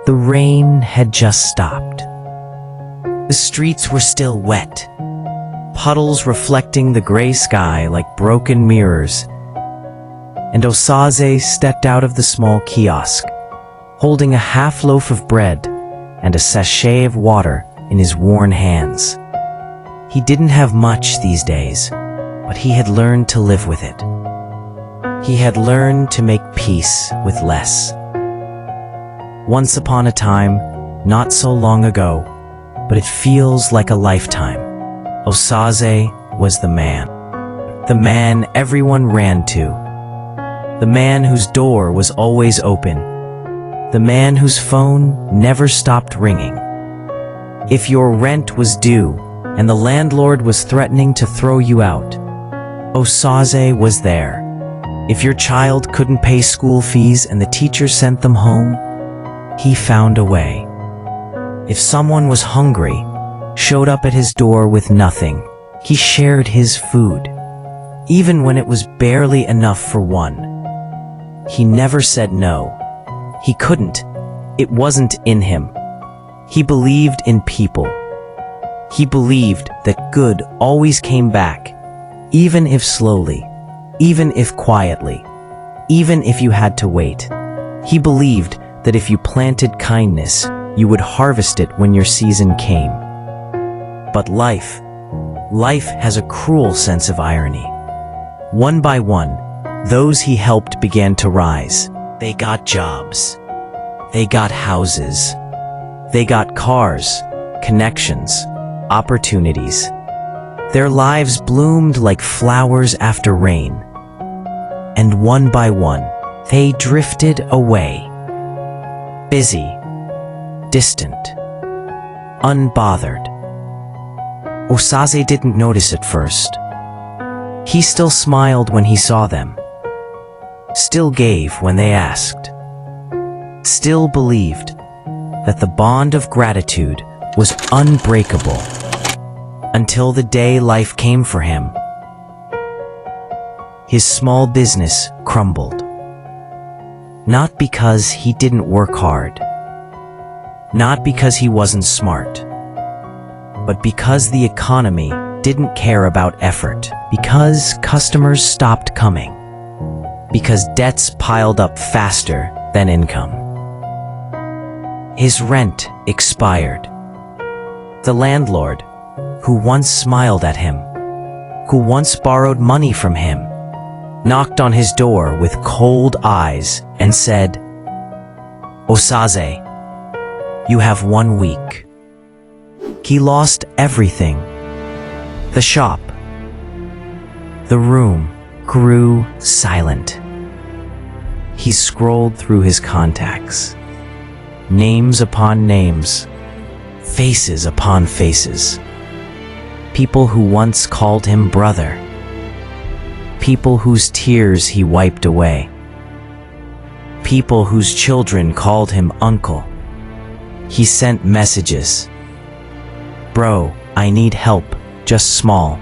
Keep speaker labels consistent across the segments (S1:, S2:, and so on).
S1: The rain had just stopped. The streets were still wet, puddles reflecting the gray sky like broken mirrors. And Osaze stepped out of the small kiosk, holding a half loaf of bread and a sachet of water in his worn hands. He didn't have much these days, but he had learned to live with it. He had learned to make peace with less. Once upon a time, not so long ago, but it feels like a lifetime, Osaze was the man everyone ran to, the man whose door was always open, the man whose phone never stopped ringing. If your rent was due and the landlord was threatening to throw you out, Osaze was there. If your child couldn't pay school fees and the teacher sent them home, he found a way. If someone was hungry, showed up at his door with nothing, he shared his food, even when it was barely enough for one. He never said no. He couldn't. It wasn't in him. He believed in people. He believed that good always came back, even if slowly, even if quietly, even if you had to wait. He believed that if you planted kindness, you would harvest it when your season came. But life has a cruel sense of irony. One by one, those he helped began to rise. They got jobs. They got houses. They got cars, connections, opportunities. Their lives bloomed like flowers after rain. And one by one, they drifted away. Busy, distant, unbothered. Osaze didn't notice at first. He still smiled when he saw them, still gave when they asked, still believed that the bond of gratitude was unbreakable until the day life came for him. His small business crumbled. Not because he didn't work hard, not because he wasn't smart, but because the economy didn't care about effort, because customers stopped coming, because debts piled up faster than income. His rent expired. The landlord, who once smiled at him, who once borrowed money from him, knocked on his door with cold eyes and said, "Osaze, you have 1 week." He lost everything. The shop, the room grew silent. He scrolled through his contacts, names upon names, faces upon faces. People who once called him brother, people whose tears he wiped away, people whose children called him uncle. He sent messages. "Bro, I need help, just small."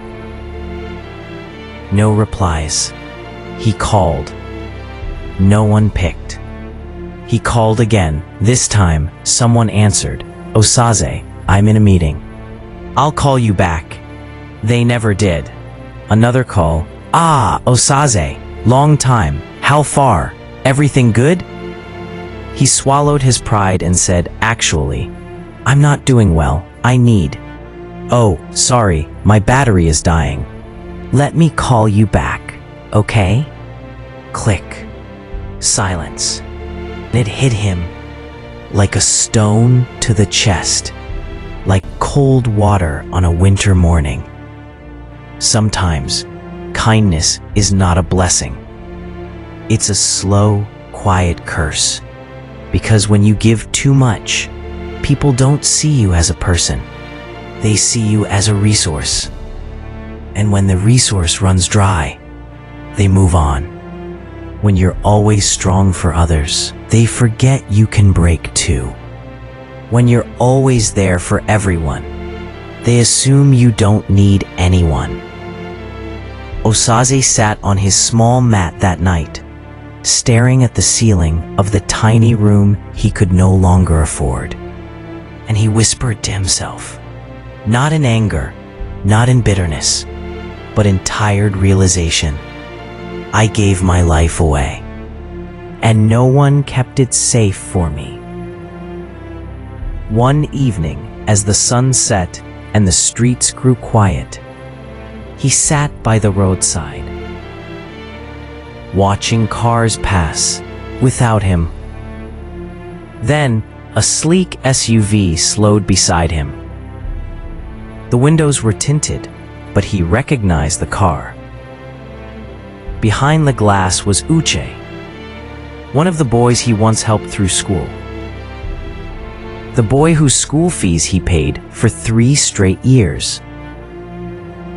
S1: No replies. He called. No one picked. He called again. This time, someone answered. "Osaze, I'm in a meeting. I'll call you back." They never did. Another call. "Ah, Osaze, long time. How far? Everything good?" He swallowed his pride and said, "Actually, I'm not doing well. I need." "Oh, sorry, my battery is dying. Let me call you back, okay?" Click. Silence. It hit him like a stone to the chest, like cold water on a winter morning. Sometimes, kindness is not a blessing. It's a slow, quiet curse. Because when you give too much, people don't see you as a person. They see you as a resource. And when the resource runs dry, they move on. When you're always strong for others, they forget you can break too. When you're always there for everyone, they assume you don't need anyone. Osaze sat on his small mat that night, staring at the ceiling of the tiny room he could no longer afford. And he whispered to himself, not in anger, not in bitterness, but in tired realization, I gave my life away, and no one kept it safe for me. One evening, as the sun set and the streets grew quiet, he sat by the roadside, watching cars pass without him. Then, a sleek SUV slowed beside him. The windows were tinted, but he recognized the car. Behind the glass was Uche, one of the boys he once helped through school. The boy whose school fees he paid for 3 straight years.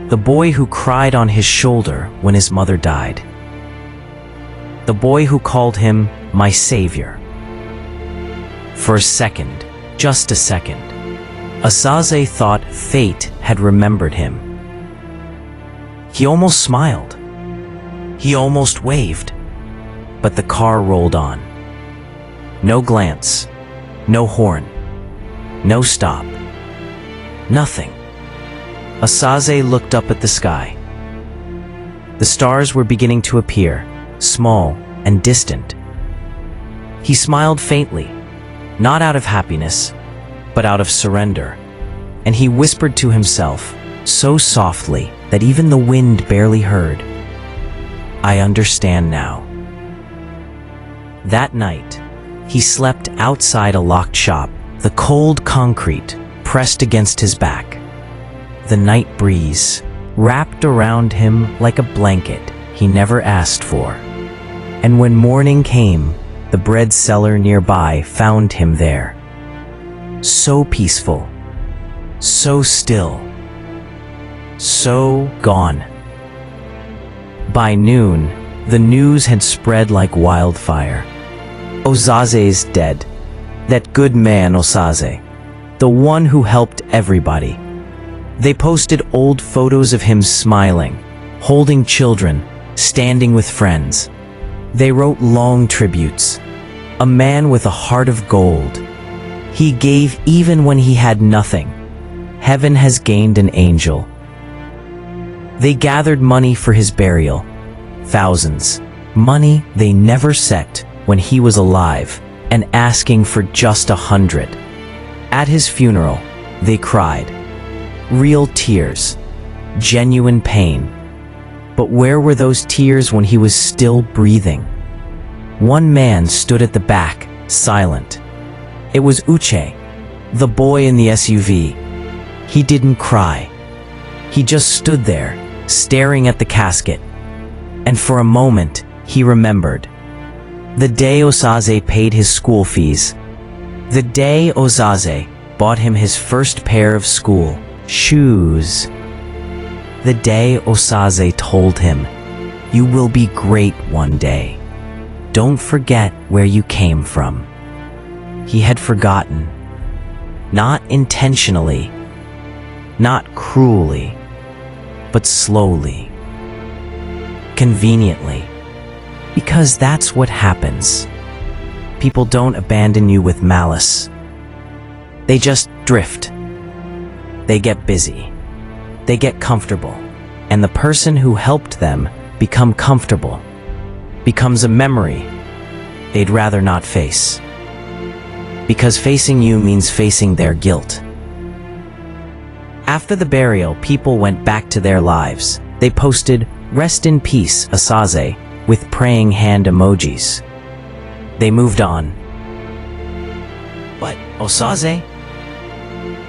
S1: The boy who cried on his shoulder when his mother died. The boy who called him my savior. For a second, just a second, Osaze thought fate had remembered him. He almost smiled. He almost waved. But the car rolled on. No glance, no horn, no stop, nothing. Osaze looked up at the sky. The stars were beginning to appear, small and distant. He smiled faintly, not out of happiness, but out of surrender, and he whispered to himself, so softly that even the wind barely heard, I understand now. That night, he slept outside a locked shop, the cold concrete pressed against his back. The night breeze wrapped around him like a blanket he never asked for. And when morning came, the bread seller nearby found him there. So peaceful, so still, so gone. By noon, the news had spread like wildfire. Osaze's dead. That good man Osaze, the one who helped everybody. They posted old photos of him smiling, holding children, standing with friends. They wrote long tributes. A man with a heart of gold. He gave even when he had nothing. Heaven has gained an angel. They gathered money for his burial. Thousands. Money they never set when he was alive, and asking for just 100. At his funeral, they cried. Real tears. Genuine pain. But where were those tears when he was still breathing? One man stood at the back, silent. It was Uche, the boy in the SUV. He didn't cry. He just stood there, staring at the casket. And for a moment, he remembered. The day Osaze paid his school fees. The day Osaze bought him his first pair of school shoes. The day Osaze told him, you will be great one day. Don't forget where you came from. He had forgotten. Not intentionally, not cruelly, but slowly. Conveniently. Because that's what happens. People don't abandon you with malice. They just drift. They get busy. They get comfortable. And the person who helped them become comfortable becomes a memory they'd rather not face. Because facing you means facing their guilt. After the burial, people went back to their lives. They posted, "Rest in peace, Osaze," with praying hand emojis. They moved on. But Osaze?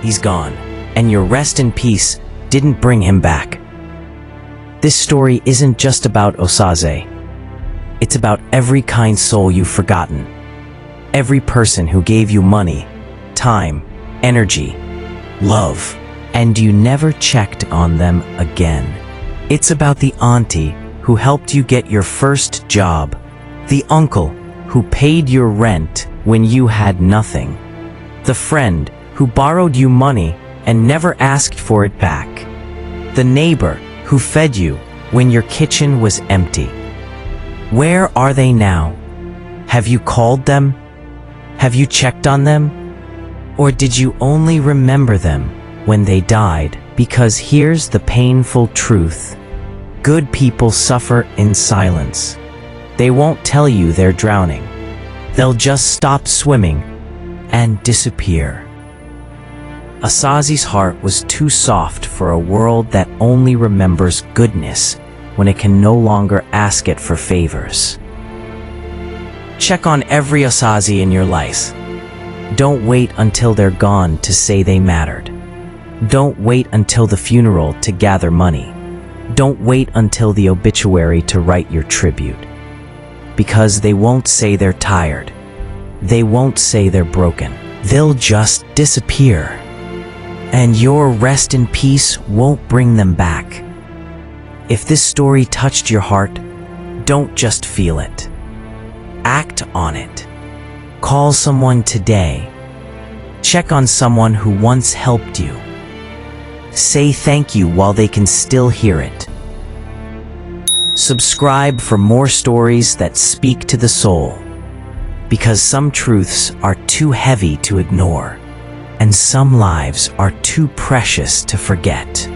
S1: He's gone, and your rest in peace didn't bring him back. This story isn't just about Osaze. It's about every kind soul you've forgotten. Every person who gave you money, time, energy, love, and you never checked on them again. It's about the auntie who helped you get your first job, the uncle who paid your rent when you had nothing, the friend who borrowed you money and never asked for it back, the neighbor who fed you when your kitchen was empty. Where are they now? Have you called them? Have you checked on them? Or did you only remember them when they died? Because here's the painful truth. Good people suffer in silence. They won't tell you they're drowning. They'll just stop swimming and disappear. Osaze's heart was too soft for a world that only remembers goodness when it can no longer ask it for favors. Check on every Osaze in your life. Don't wait until they're gone to say they mattered. Don't wait until the funeral to gather money. Don't wait until the obituary to write your tribute. Because they won't say they're tired. They won't say they're broken. They'll just disappear. And your rest in peace won't bring them back. If this story touched your heart, don't just feel it. Act on it. Call someone today. Check on someone who once helped you. Say thank you while they can still hear it. Subscribe for more stories that speak to the soul. Because some truths are too heavy to ignore, and some lives are too precious to forget.